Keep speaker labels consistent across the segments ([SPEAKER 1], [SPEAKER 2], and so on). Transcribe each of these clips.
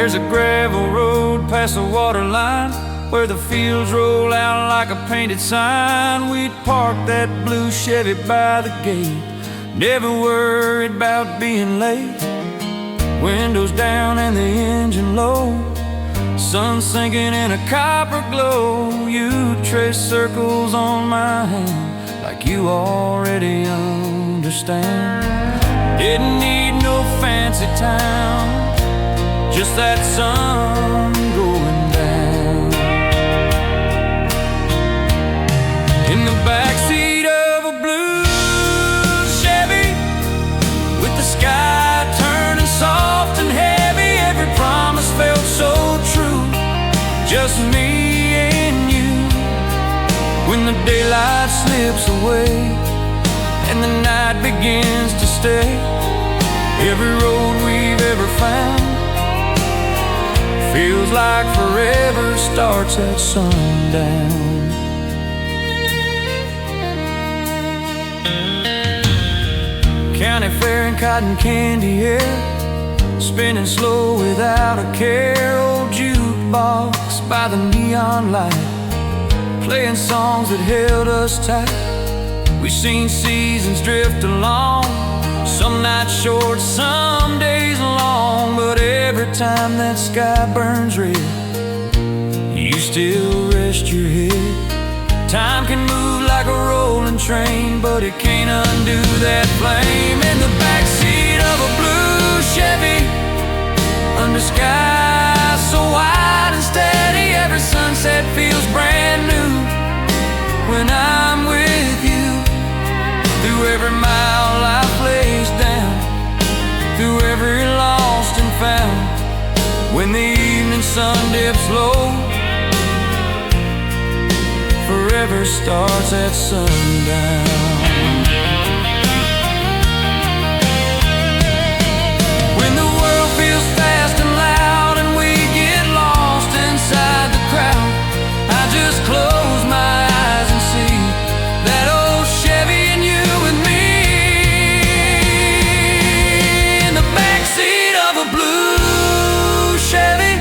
[SPEAKER 1] There's a gravel road past the water line where the fields roll out like a painted sign. We'd park that blue Chevy by the gate, never worried about being late. Windows down and the engine low, sun sinking in a copper glow. You trace circles on my hand like you already understand. Didn't need no fancy town, just that sun going down. In the backseat of a blue Chevy, with the sky turning soft and heavy, every promise felt so true, just me and you. When the daylight slips away and the night begins to stay, every road we've ever found feels like forever starts at sundown. County fair and cotton candy air, spinning slow without a care. Old jukebox by the neon light, playing songs that held us tight. We've seen seasons drift along, some nights short, some days long. But every time that sky burns red, you still rest your head. Time can move like a rolling train, but it can't undo that flame. In the backseat of a blue Chevy, under skies so wide and steady, every sunset feels brand new when I'm with you. Through every mile life lays down, through every lost and found, when the evening sun dips low, forever starts at sundown. When the world feels fast and loud and we get lost inside the crowd, I just close my eyes and see that old Chevy and you and me. In the backseat of a blue Chevy,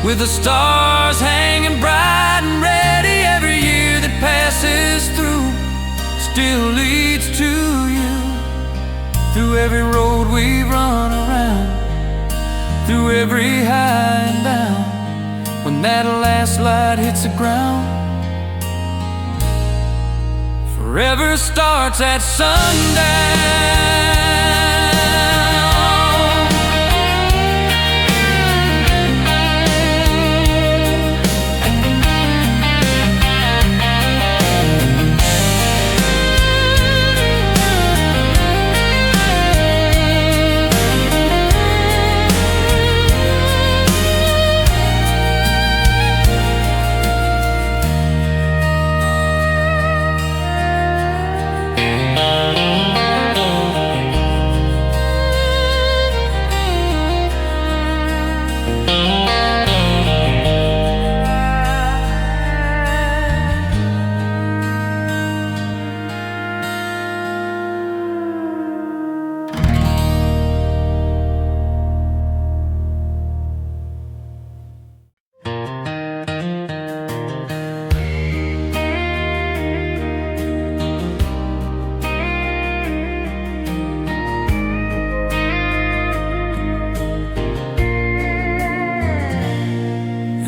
[SPEAKER 1] with the stars hanging bright and ready, every year that passes through still leads to you. Through every road we've run around, through every high and down, when that last light hits the ground, forever starts at sundown.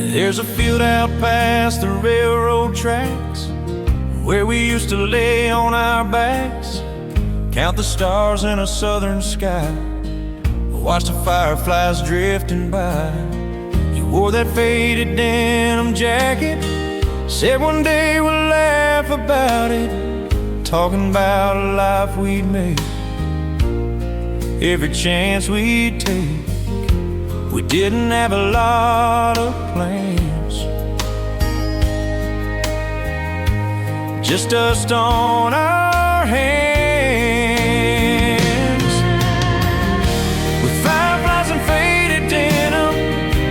[SPEAKER 1] There's a field out past the railroad tracks where we used to lay on our backs, count the stars in a southern sky, watch the fireflies drifting by. You wore that faded denim jacket, said one day we'll laugh about it, talking about a life we'd make, every chance we'd take. We didn't have a lot of plans, just dust on our hands. With fireflies and faded denim,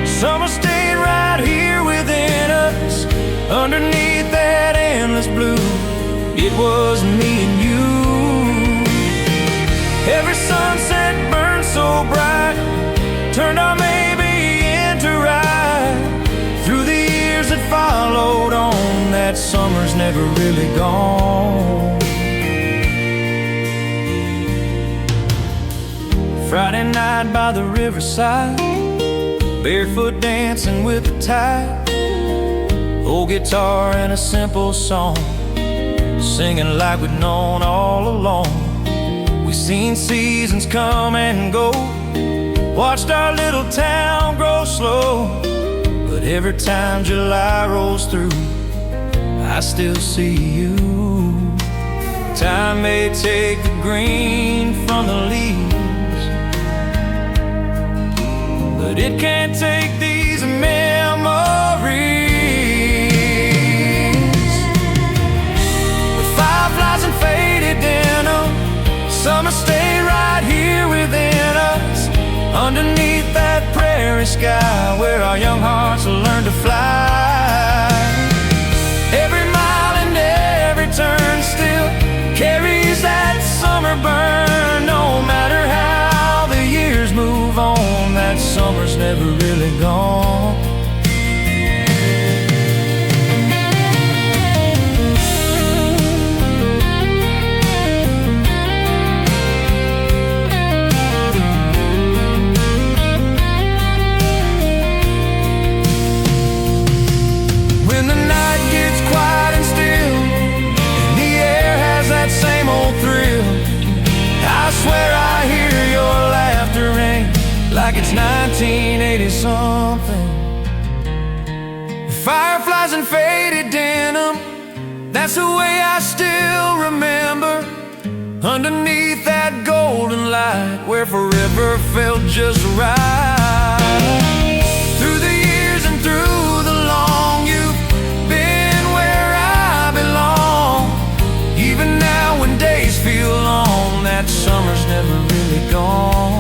[SPEAKER 1] summer stayed right here within us. Underneath that endless blue, it was me and you. Every sunset burned so bright, turned on maybe summer's never really gone. Friday night by the riverside, barefoot dancing with the tide. Old guitar and a simple song, singing like we'd known all along. We've seen seasons come and go, watched our little town grow slow. But every time July rolls through, I still see you. Time may take the green from the leaves, but it can't take these memories. Fireflies and faded denim, summer stayed right here within us, underneath that prairie sky where our young hearts learned to fly. Every mile and every turn still carries that summer burn. No matter how the years move on, that summer's never really gone. I swear I hear your laughter ring like it's 1980 something. Fireflies and faded denim, that's the way I still remember. Underneath that golden light where forever felt just right. Through the years and through the long, you've been where I belong. Even now when days feel long, that summer's never really gone.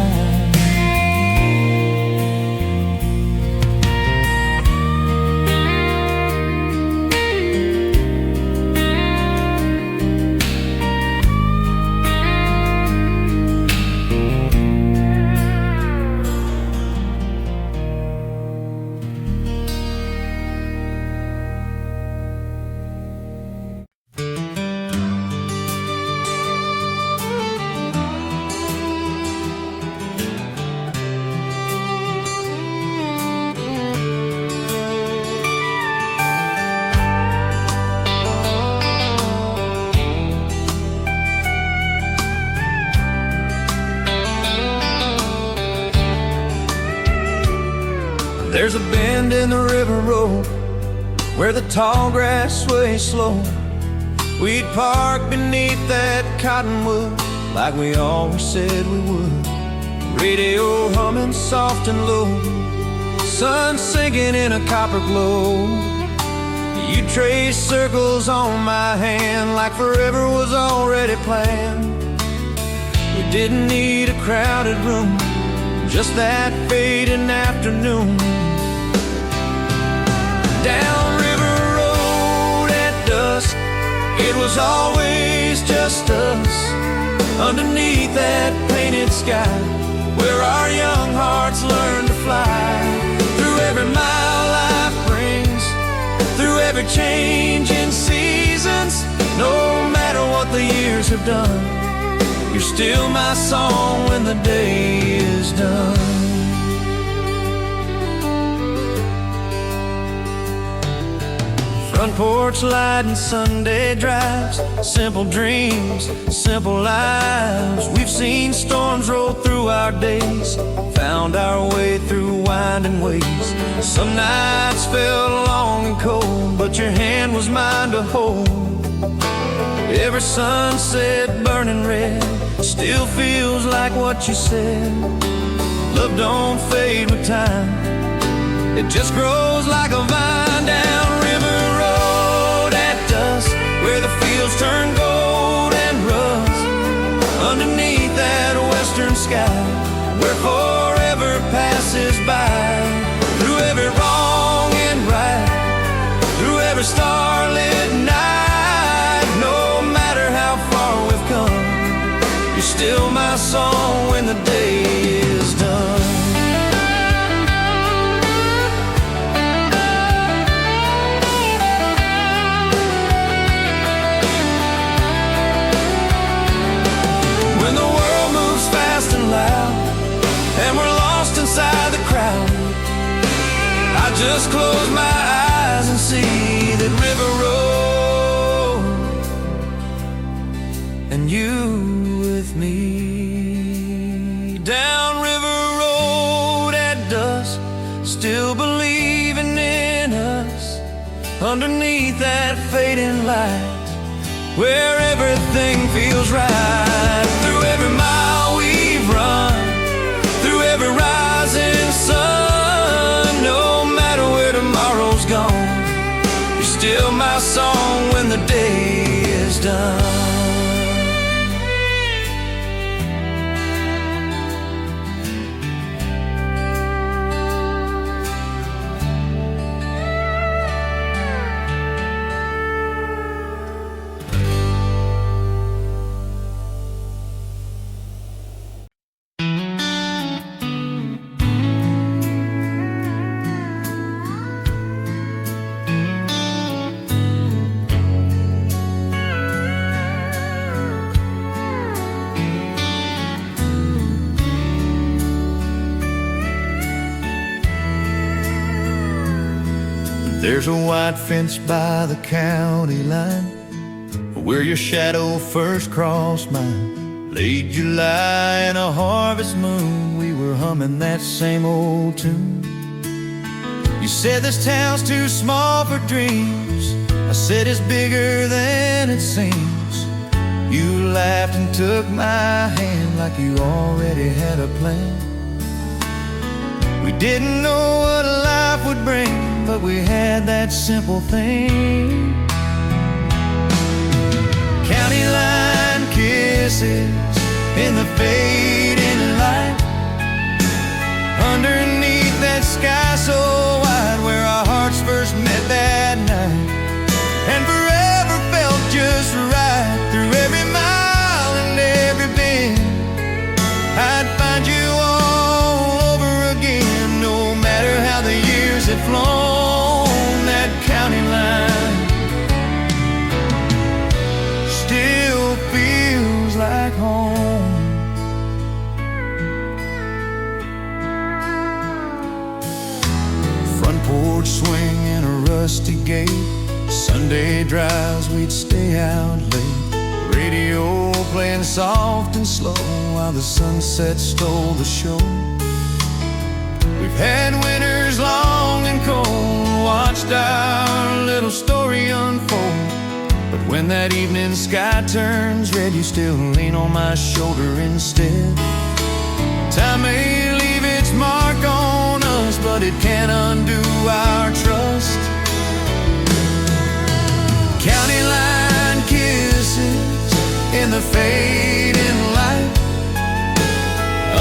[SPEAKER 1] There's a bend in the river road where the tall grass sways slow. We'd park beneath that cottonwood like we always said we would. Radio humming soft and low, sun sinking in a copper glow. You traced circles on my hand like forever was already planned. We didn't need a crowded room, just that fading afternoon. Down river road at dusk, it was always just us, underneath that painted sky where our young hearts learned to fly. Through every mile life brings, through every change in seasons, no matter what the years have done, you're still my song when the day is done. Front porch light and Sunday drives, simple dreams, simple lives. We've seen storms roll through our days, found our way through winding ways. Some nights felt long and cold, but your hand was mine to hold. Every sunset burning red still feels like what you said. Love don't fade with time, it just grows like a vine. Down river road at dusk, where the fields turn gold and rust, underneath that western sky where forever passes by. Through every wrong and right, through every starlit night, no matter how far we've come, you're still my song when the day is done. just close my eyes and see that river road, and you with me. Down river road at dusk, still believing in us, underneath that fading light, where everything feels right. Through every mile we've run, through every rising sun, no matter where tomorrow's gone, you're still my song when the day is done. There's a white fence by the county line where your shadow first crossed mine. Late July and a harvest moon, we were humming that same old tune. You said this town's too small for dreams, I said it's bigger than it seems. You laughed and took my hand like you already had a plan. We didn't know what life would bring, but we had that simple thing. County line kisses in the fading light, underneath that sky so wide, where our hearts first met that night, and forever felt just right. Through every mile and every bend, I'd find you all over again, no matter how the years had flown. That county line still feels like home. Front porch swing and a rusty gate, Sunday drives, we'd stay out late. Radio playing soft and slow while the sunset stole the show. We've had winters long and cold, watched our little story unfold. But when that evening sky turns red, you still lean on my shoulder instead. Time may leave its mark on us, but it can't undo our trust. County line kisses in the fading light,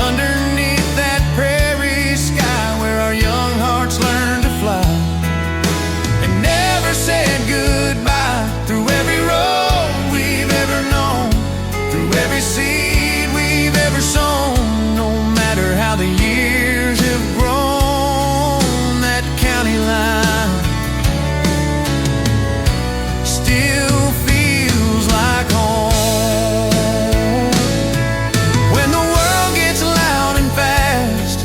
[SPEAKER 1] underneath that prairie sky, where our young hearts learned to fly and never said goodbye. Through every road we've ever known, through every seed we've ever sown, no matter how the years have grown, that county line still feels like home. When the world gets loud and fast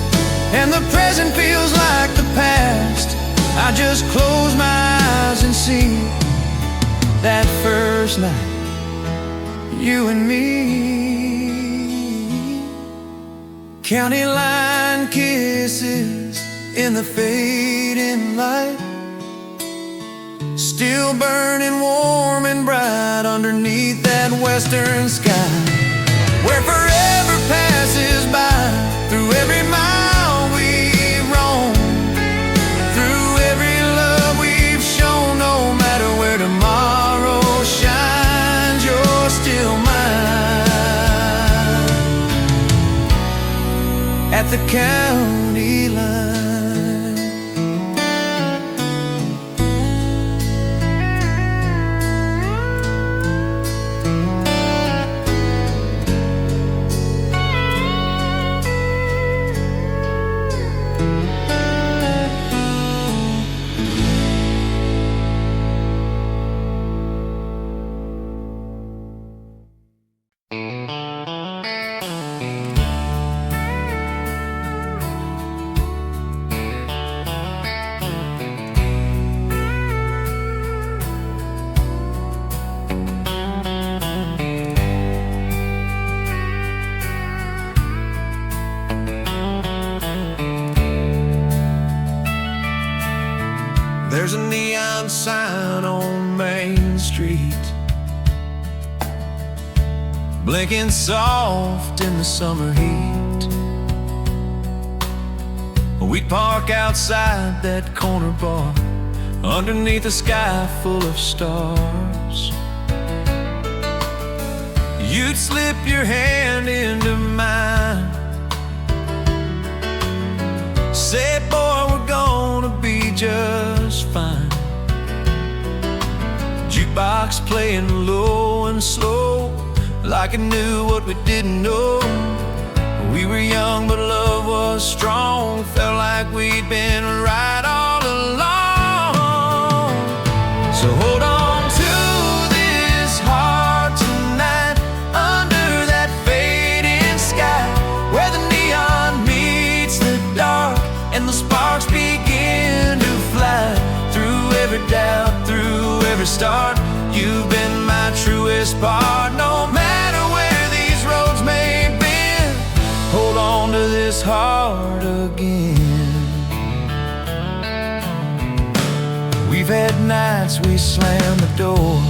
[SPEAKER 1] and the present feels like the past, I just close my eyes and see that first night, you and me. County line kisses in the fading light, still burning warm and bright underneath that western sky, where forever passes by. Through every mile we roam, through every love we've shown, no matter where tomorrow shines, you're still mine. At the county line, sign on Main Street, blinking soft in the summer heat. We'd park outside that corner bar underneath a sky full of stars. You'd slip your hand into mine, say, boy, we're gonna be just fine. Jukebox playing low and slow, like it knew what we didn't know. We were young, but love was strong. Felt like we'd been right all along. So hold on to this heart tonight, under that fading sky, where the neon meets the dark and the sparks begin to fly. Through every doubt, through every start, you've been my truest part. No matter where these roads may bend, hold on to this heart again. We've had nights we slammed the door,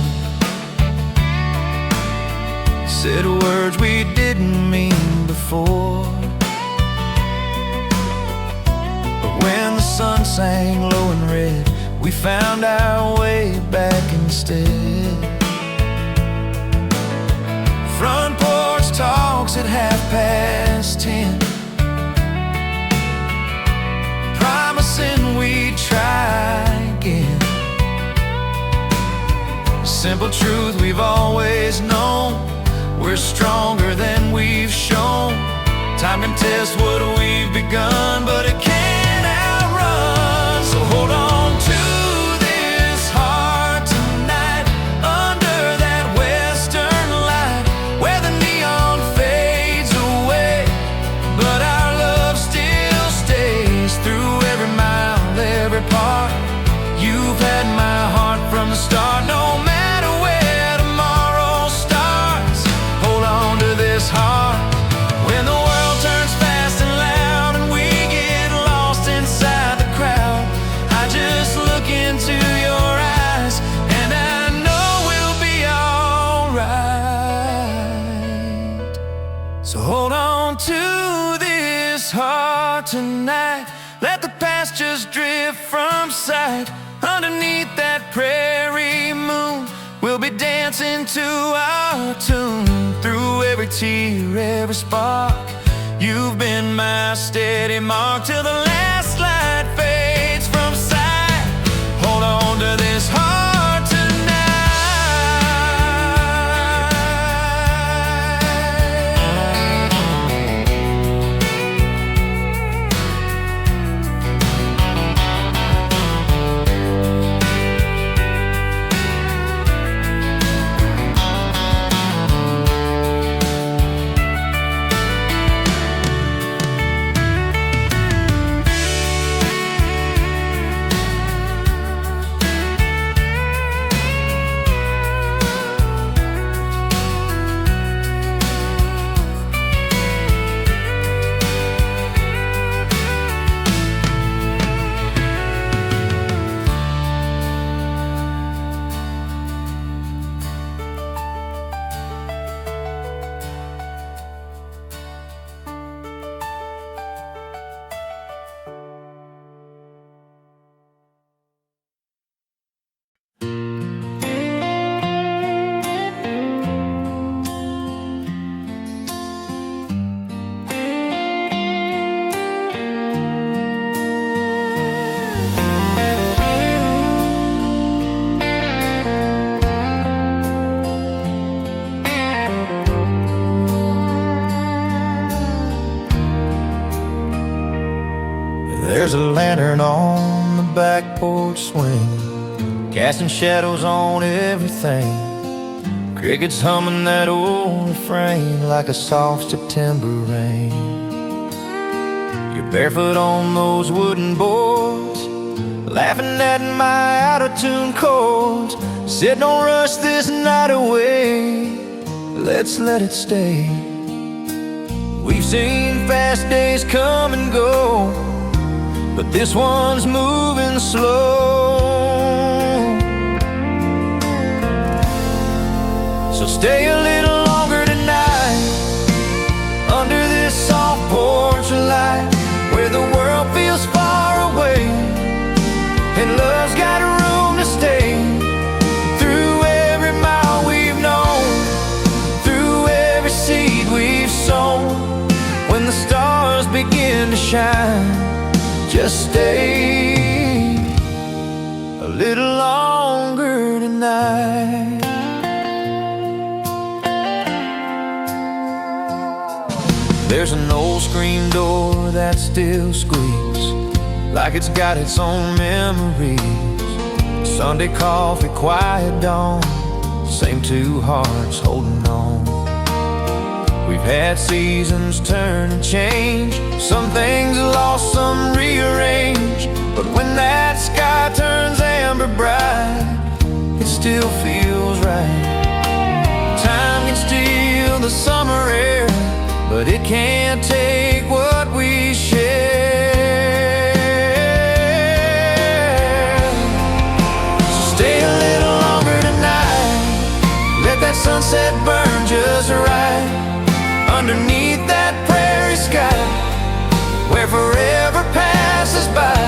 [SPEAKER 1] said words we didn't mean before. But when the sun sang low and red, we found our way back instead. Front porch talks at 10:30, promising we'd try again. Simple truth we've always known, we're stronger than we've shown. Time can test what we've begun, but it can't outrun. So hold on to this heart tonight, under that western light, where the neon fades away, but our love still stays. Through every mile, every part, you've had my heart from the start. No matter where tomorrow starts, hold on to this heart. When the world turns fast and loud and we get lost inside the crowd, I just look into your eyes and I know we'll be alright. So hold on to this heart tonight, let the past just drift from sight. Underneath that prairie moon, we'll be dancing to our tune. Through every tear, every spark, you've been my steady mark. Till the last light fades from sight, hold on to this heart tonight. There's a lantern on the back porch swing, casting shadows on everything. Crickets humming that old refrain like a soft September rain. You're barefoot on those wooden boards, laughing at my out-of-tune chords. Said don't rush this night away, let's let it stay. We've seen fast days come and go, but this one's moving slow. So stay a little longer tonight, under this soft porch light, where the world feels far away and love's got room to stay. Through every mile we've known, through every seed we've sown, when the stars begin to shine, just stay a little longer tonight. There's an old screen door that still squeaks like it's got its own memories. Sunday coffee, quiet dawn, same two hearts holding on. We've had seasons turn and change, some things lost, some rearranged, but when that sky turns amber bright, it still feels right. Time can steal the summer air, but it can't take what we share. So stay a little longer tonight, let that sunset burn just right, underneath that prairie sky, where forever passes by.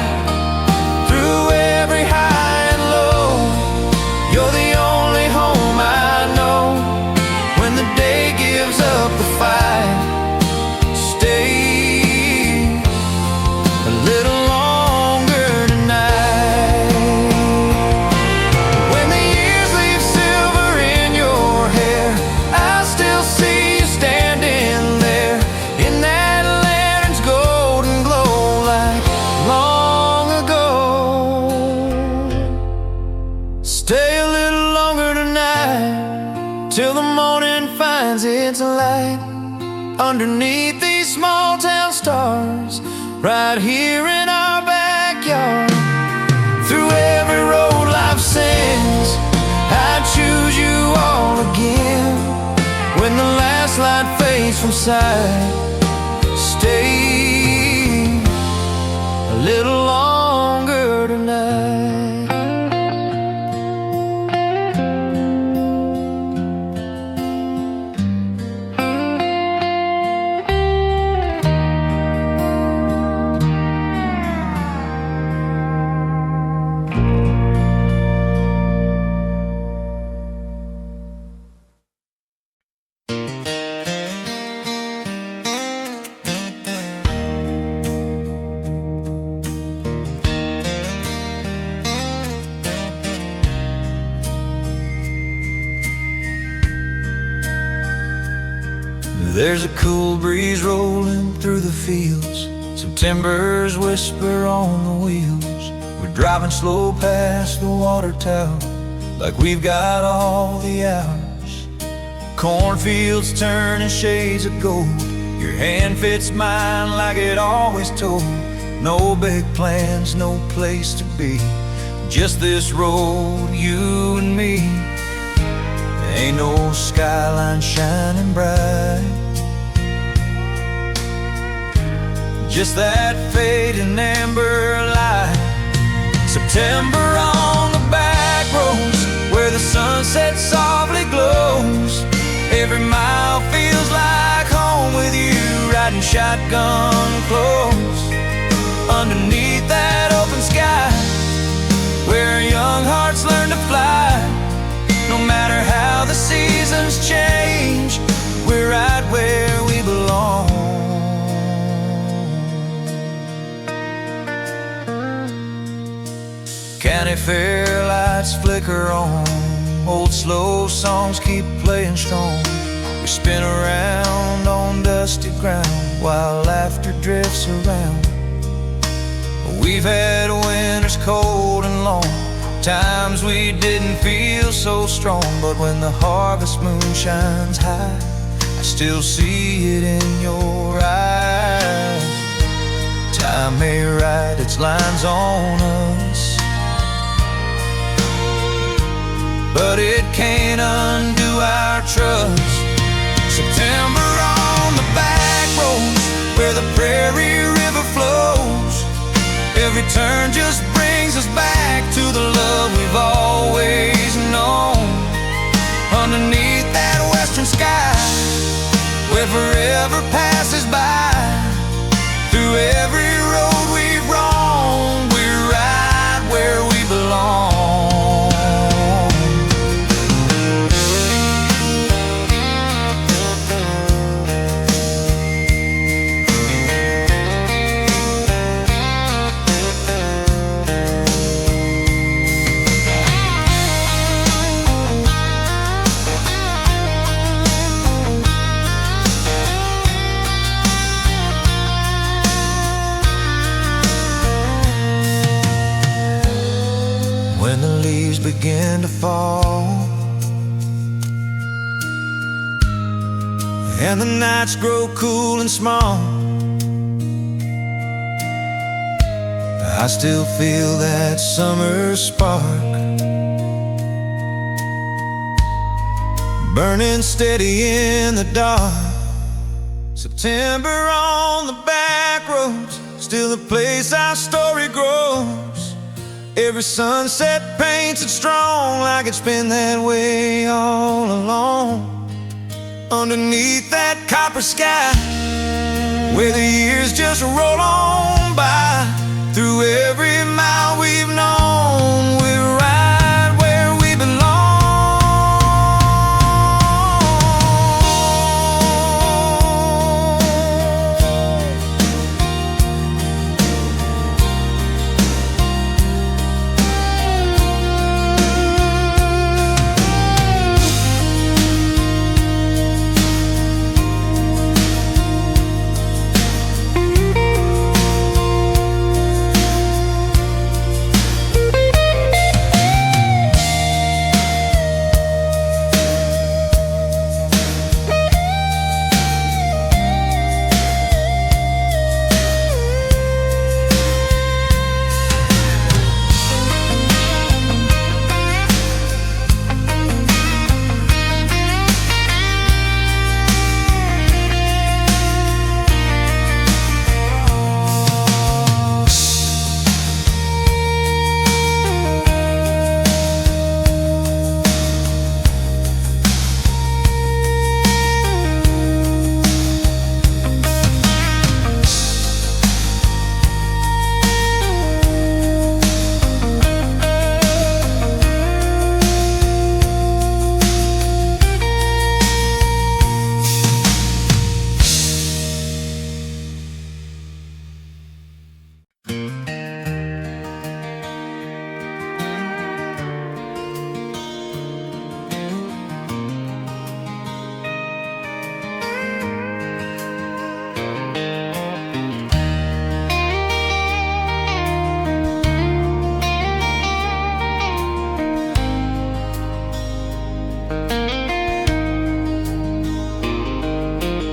[SPEAKER 1] Through every high and low, you're the only home I know. When the day gives up the fight, stay a little longer tonight. When the years leave silver in your hair, I still see you standing there in that lantern's golden glow, like long ago. Stay a little longer tonight, till the morning finds its light, underneath these small town stars, right here in our backyard. Through every road life sends, I'd choose you all again. When the last light fades from sight, stay a little longer tonight. There's a cool breeze rolling through the fields, September's whisper on the wheels. We're driving slow past the water tower, like we've got all the hours. Cornfields turning shades of gold, your hand fits mine like it always told. No big plans, no place to be, just this road, you and me. Ain't no skyline shining bright, just that fading amber light. September on the back roads, where the sunset softly glows. Every mile feels like home with you, riding shotgun close, underneath that open sky, where young hearts learn to fly. No matter how the seasons change, we're right where we belong. County fair lights flicker on, old slow songs keep playing strong. We spin around on dusty ground while laughter drifts around. We've had winters cold and long, times we didn't feel so strong. But when the harvest moon shines high, I still see it in your eyes. Time may write its lines on us, but it can't undo our trust. September on the back roads, where the prairie river flows. Every turn just brings us back to the love we've always known. Underneath that forever passes by. Through every road we've roamed, we're right where we belong. When the leaves begin to fall and the nights grow cool and small, I still feel that summer spark burning steady in the dark. September on the back roads, still the place our story grows. Every sunset paints it strong, like it's been that way all along. Underneath that copper sky, where the years just roll on by. Through every mile we've known, we're right where we belong.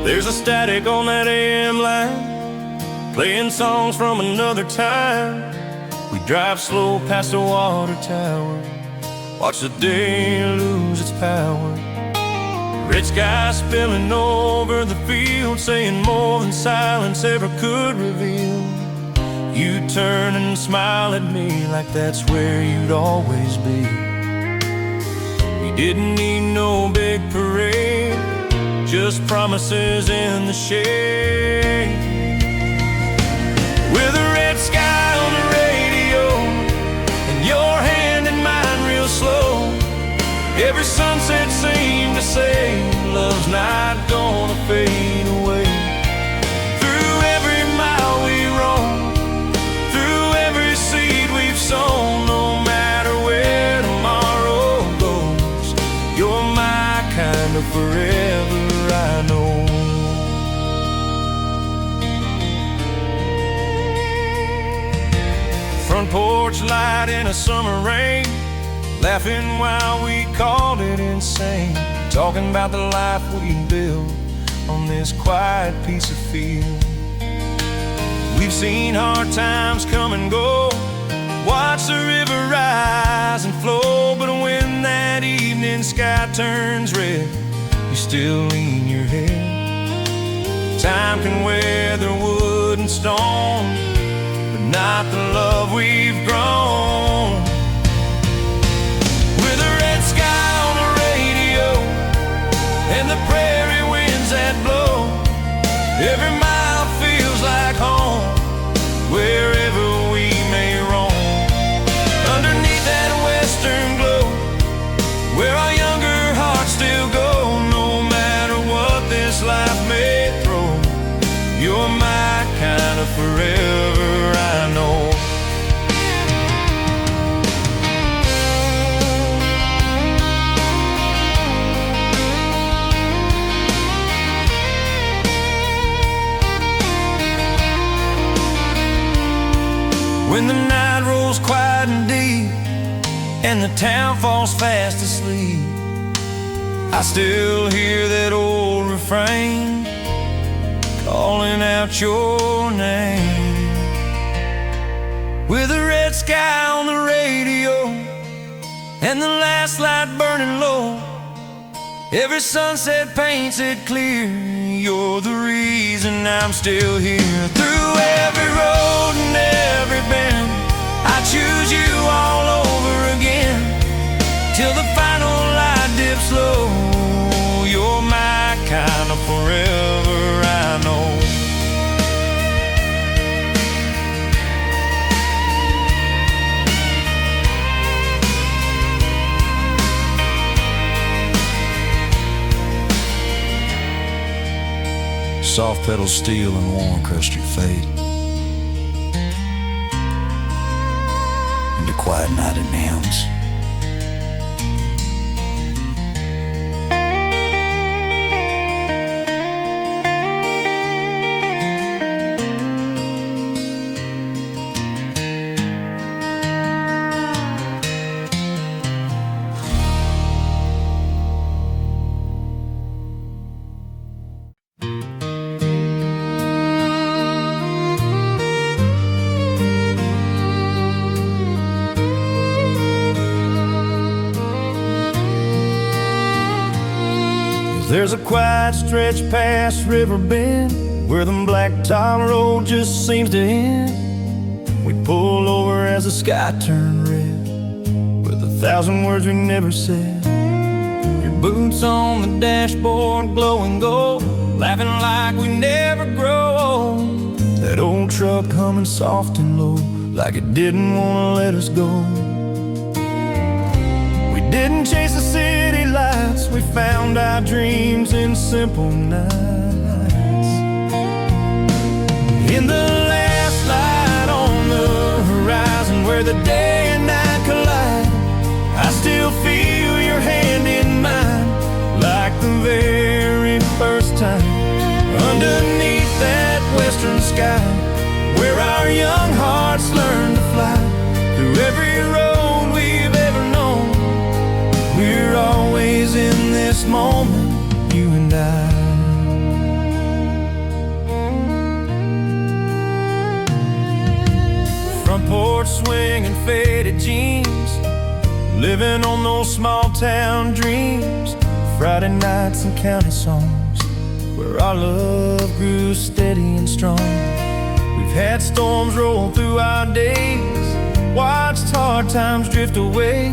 [SPEAKER 2] There's a static on that AM line, playing songs from another time. We drive slow past a water tower, watch the day lose its power. Red sky spilling over the field, saying more than silence ever could reveal. You turn and smile at me like that's where you'd always be. We didn't need no big parade, just promises in the shade. With a red sky on the radio and your hand in mine real slow, every sunset seemed to say love's not gonna fade away. Through every mile we roam, through every seed we've sown, no matter where tomorrow goes, you're my kind of forever, I know. Front porch light in a summer rain, laughing while we called it insane, talking about the life we built on this quiet piece of field. We've seen hard times come and go, watch the river rise and flow, but when that evening sky turns red, you still lean your head. Time can weather wood and stone, but not the love we've grown. With a red sky on the radio and the prairie winds that blow,
[SPEAKER 1] Every mile feels like home, wherever we may roam. Underneath that western glow, where our younger hearts still go. No matter what this life may throw, you're my kind of forever, I know. When the night rolls quiet and deep, and the town falls fast asleep, I still hear that old refrain calling out your name. With a red sky on the radio and the last light burning low, every sunset paints it clear, you're the reason I'm still here. Through every road and every bend, I choose you all over again, till the final light dips low. You're my kind of forever, I know. Soft pedals steel and warm crust your fate, into quiet night and hymns. There's a quiet stretch past River Bend, where the blacktop road just seems to end. We pull over as the sky turned red, with 1,000 words we never said. Your boots on the dashboard glowing gold, laughing like we never grow old. That old truck humming soft and low, like it didn't want to let us go. We didn't chase the city lights, we found our dreams in simple nights. In the last light on the horizon, where the day and night collide, I still feel your hand in mine, like the very first time. Underneath that western sky, where our young hearts learn to fly, through every road we've ever known, we're always in this moment, you and I. Front porch swing and faded jeans, living on those small town dreams. Friday nights and county songs, where our love grew steady and strong. We've had storms roll through our days, watched hard times drift away.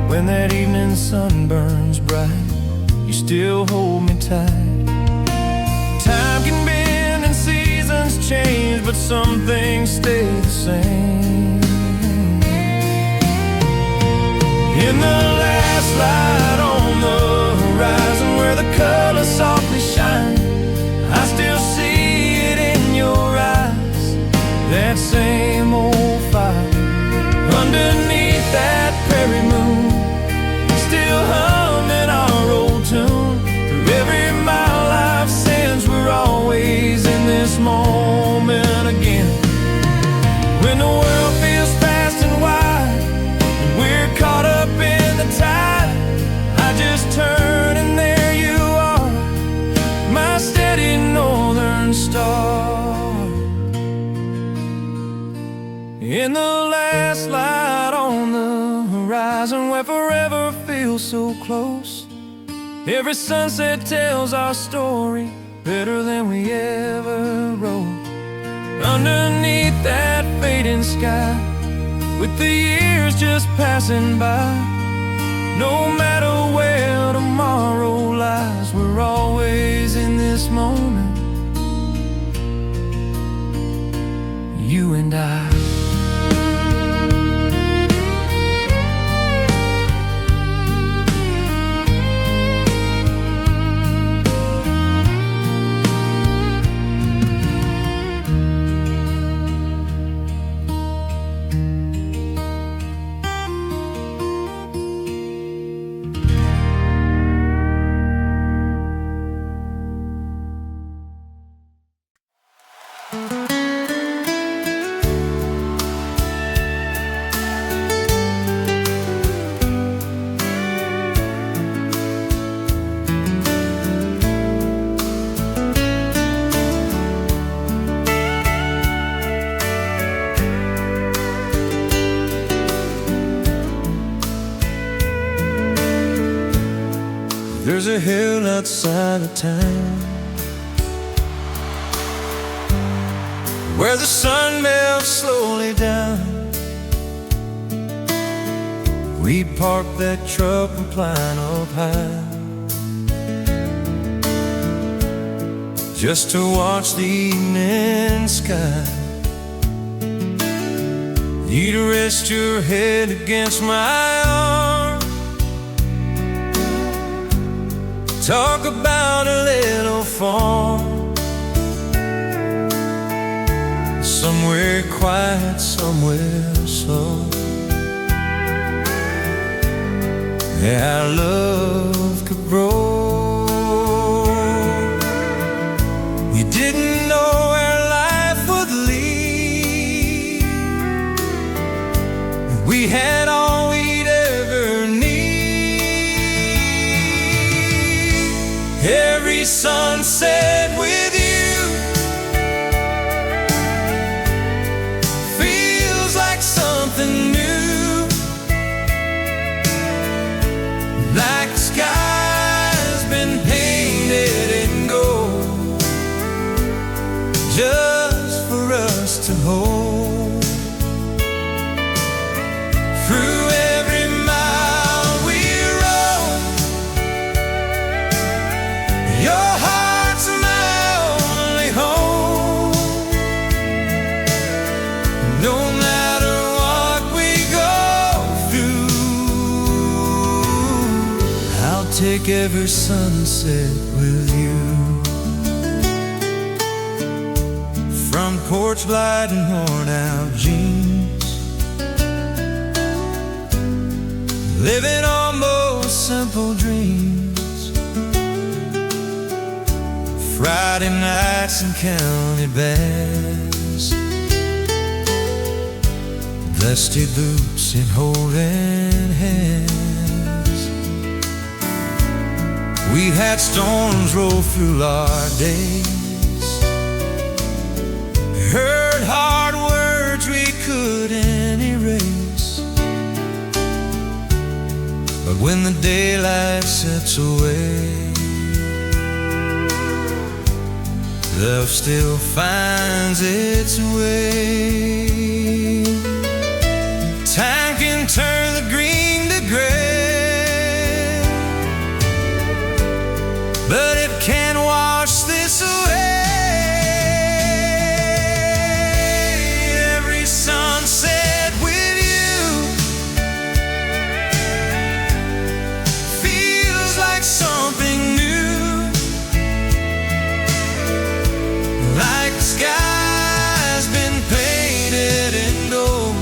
[SPEAKER 1] When that evening sun burns bright, you still hold me tight. Time can bend and seasons change, but some things stay the same. In the last light on the horizon, where the colors softly shine, I still see it in your eyes, that same old fire. Underneath that prairie moon, still humming our old tune. Through every mile life sends, we're always in this moment again. When the world feels fast and wide, and we're caught up in the tide, I just turn and there you are, my steady northern star. In the last light on the horizon, where forever feels so close, every sunset tells our story better than we ever wrote. Underneath that fading sky, with the years just passing by, no matter where tomorrow lies, we're always in this moment, and I. There's a hill outside of town where the sun melts slowly down. We parked that truck and climb up high just to watch the evening sky. You'd rest your head against my arm, talk about a little farm, somewhere quiet, somewhere slow. Yeah, our love could grow. You didn't know where life would lead. We had all we'd ever need. Every sunset with you feels like something new, like the sky's been painted in gold just for us to hold. Through every mile we rode, your heart's my only home. No matter what we go through, I'll take every sunset with you. Front porch light and worn out jeans, living almost simple dreams. Friday nights and county bass, dusty boots and holding hands. We had storms roll through our days, heard hard words we couldn't erase. But when the daylight sets away, love still finds its way. Time can turn the green to gray, but it can't wash this away. Every sunset with you feels like something new, like the sky's been painted in gold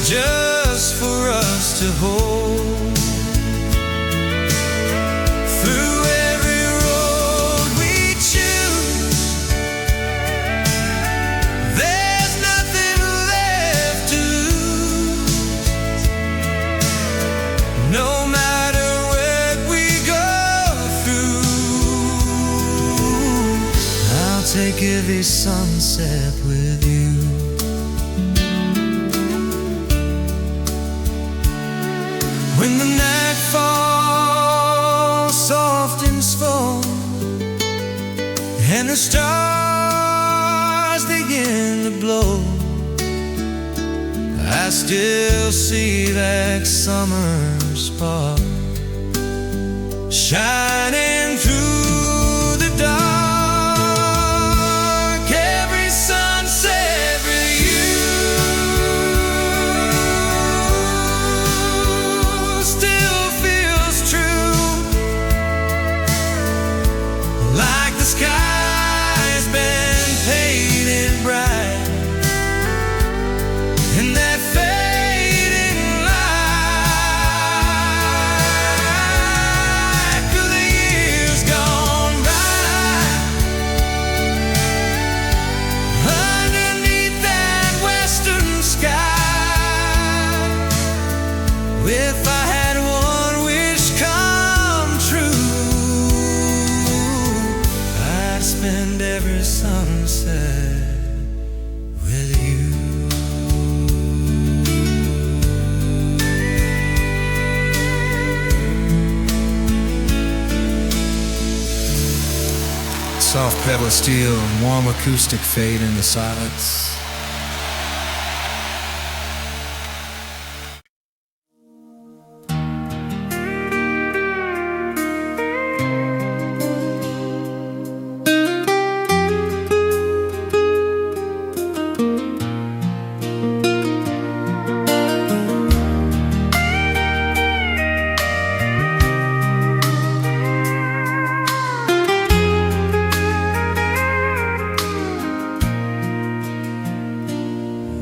[SPEAKER 1] just for us to hold. Through every road we choose, there's nothing left to lose. No matter what we go through, I'll take every sunset with you. When the night falls soft and slow and the stars begin to blow, I still see that summer spark shining through the dark. Every sunset spend every sunset with you. Soft pedal steel and warm acoustic fade into silence.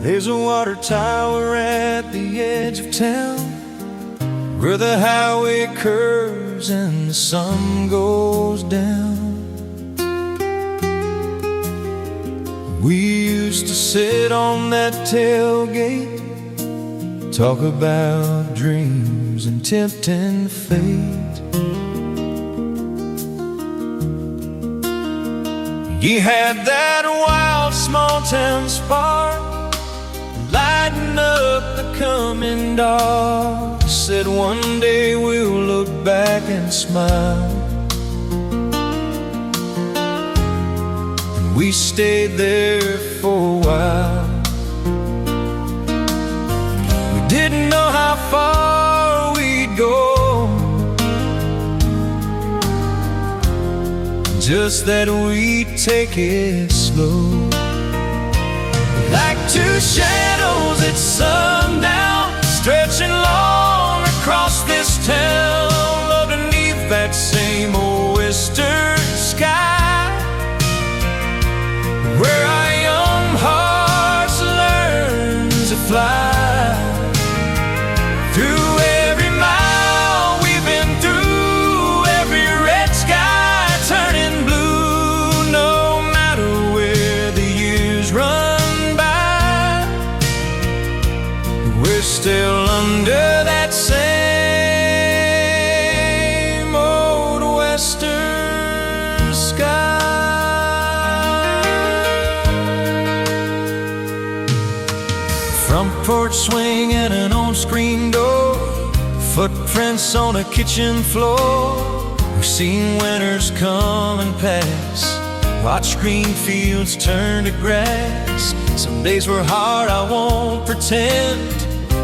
[SPEAKER 1] There's a water tower at the edge of town, where the highway curves and the sun goes down. We used to sit on that tailgate, talk about dreams and tempting fate. You had that wild small town spark, lighting up the coming dark. Said one day we'll look back and smile. And we stayed there for a while. We didn't know how far we'd go, just that we'd take it slow. Like two shadows at sundown, stretching long across this town, underneath that same old western sky, where our young hearts learn to fly. Through every mile we've been through, every red sky turning blue, no matter where the years run, still under that same old western sky. Front porch swing and an on-screen door, footprints on a kitchen floor. We've seen winters come and pass, watched green fields turn to grass. Some days were hard, I won't pretend,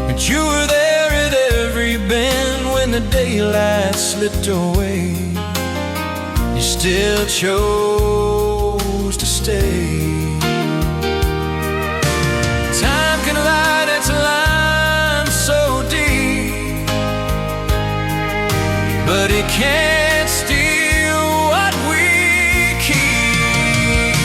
[SPEAKER 1] but you were there at every bend. When the daylight slipped away, you still chose to stay. Time can light its line so deep, but it can't steal what we keep.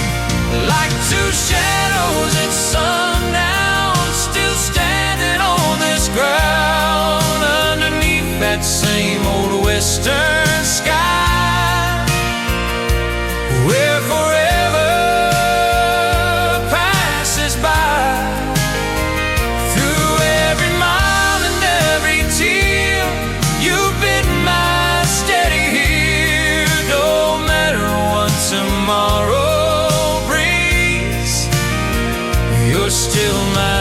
[SPEAKER 1] Like two shadows at sundown, still standing on this ground, underneath that same old western sky, where forever passes by. Through every mile and every tear, you've been my steady here. No matter what tomorrow brings, you're still my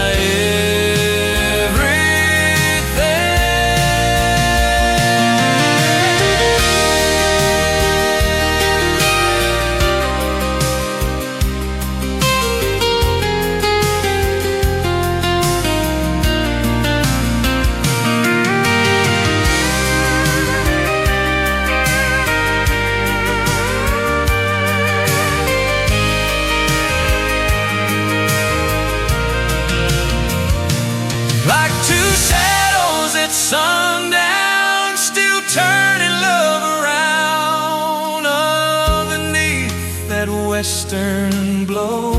[SPEAKER 1] sundown, still turning love around, underneath that western glow,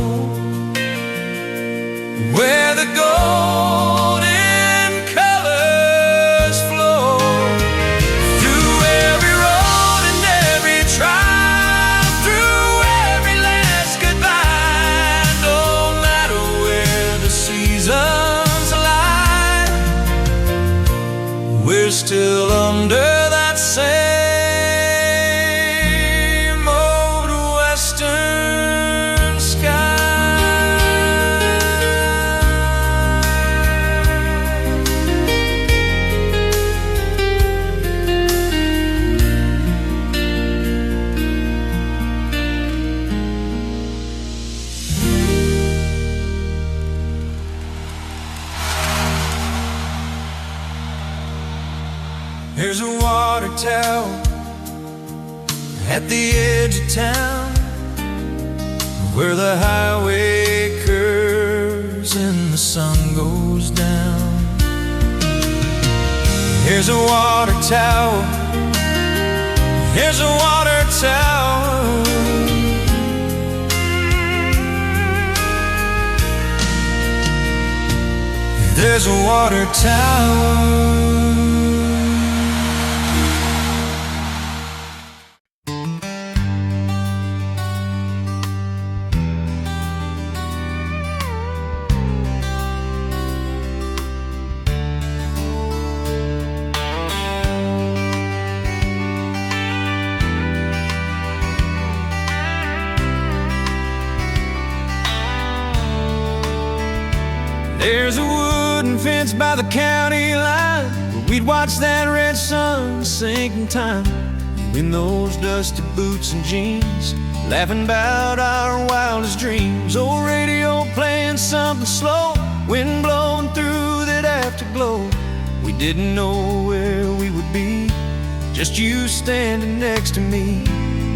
[SPEAKER 1] where the golden colors flow. Through every road and every trial, through every last goodbye, no matter where the seasons lie, we're still under that same old western There's a water tower at the edge of town, where the highway curves and the sun goes down. There's a water tower, there's a water tower. There's a water tower. There's a wooden fence by the county line, where we'd watch that red sun sink in time. You in those dusty boots and jeans, laughing about our wildest dreams. Old radio playing something slow, wind blowing through that afterglow. We didn't know where we would be, just you standing next to me.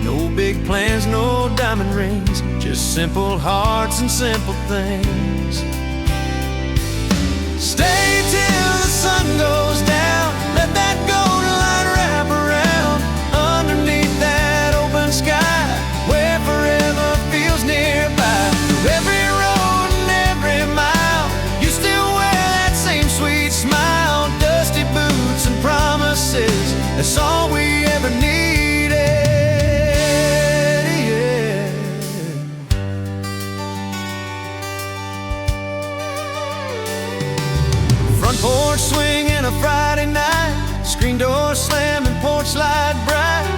[SPEAKER 1] No big plans, no diamond rings, just simple hearts and simple things. Stay till the sun goes down, let that golden light wrap around underneath that open sky, where forever feels nearby. Through every road and every mile, you still wear that same sweet smile. Dusty boots and promises, that's all we ever needed, yeah. Front porch swinging a Friday night, screen door slamming, porch light bright.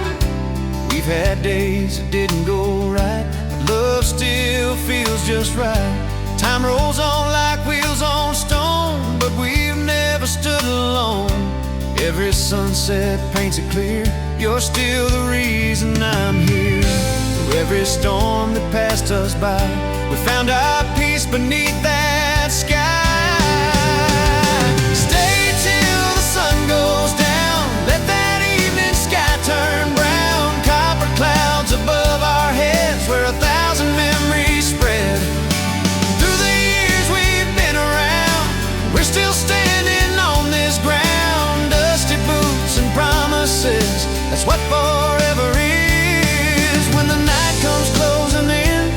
[SPEAKER 1] We've had days that didn't go right, but love still feels just right. Time rolls on like wheels on stone, but we've never stood alone. Every sunset paints it clear, you're still the reason I'm here. Through every storm that passed us by, we found our peace beneath that sky. Turn brown, copper clouds above our heads, where 1,000 memories spread. Through the years we've been around, we're still standing on this ground. Dusty boots and promises, that's what forever is. When the night comes closing in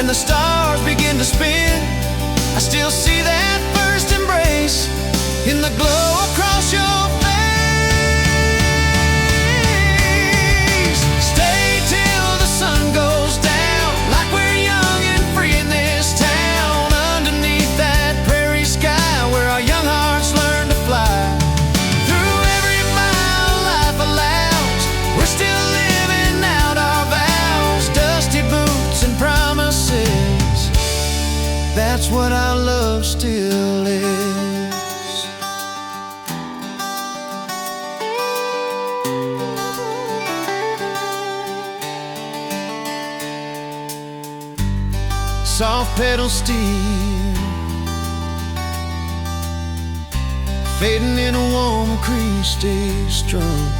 [SPEAKER 1] and the stars begin to spin, I still see that first embrace in the glow across your face. That's what our love still is. Soft pedal steel, fading in a warm crease, stay strong.